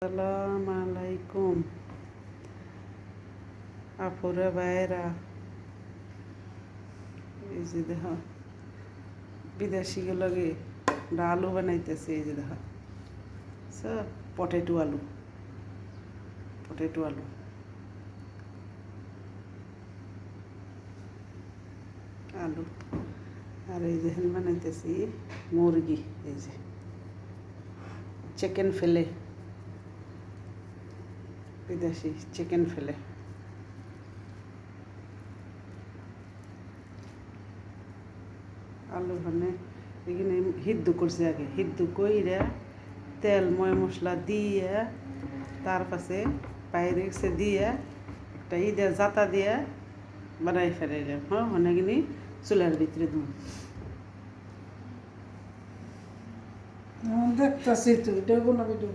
আসসালামু আলাইকুম আপুরা ভাইরা, এই যে দেখো বিদেশিগুলোকে আলু বানাইতেছে। এই যে দেখো সব পটেটো আলু আলু আর এই যে বানাইতেছি মুরগি, এই যে চিকেন ফেলে, বিদেশি চিকেন ফেলে। আলু মানে এখানে সিদ্ধ করছে, আগে সিদ্ধ কইরা তেল ময় মশলা দিয়ে তার পাশে বাইরে দিয়ে একটা দিয়ে জাতা দিয়ে বানাই ফেলাইলাম। হ্যাঁ, অনেকদিন চুলার ভিতরে দিন দেখতেছি তো, এটা কোনো ভিডিও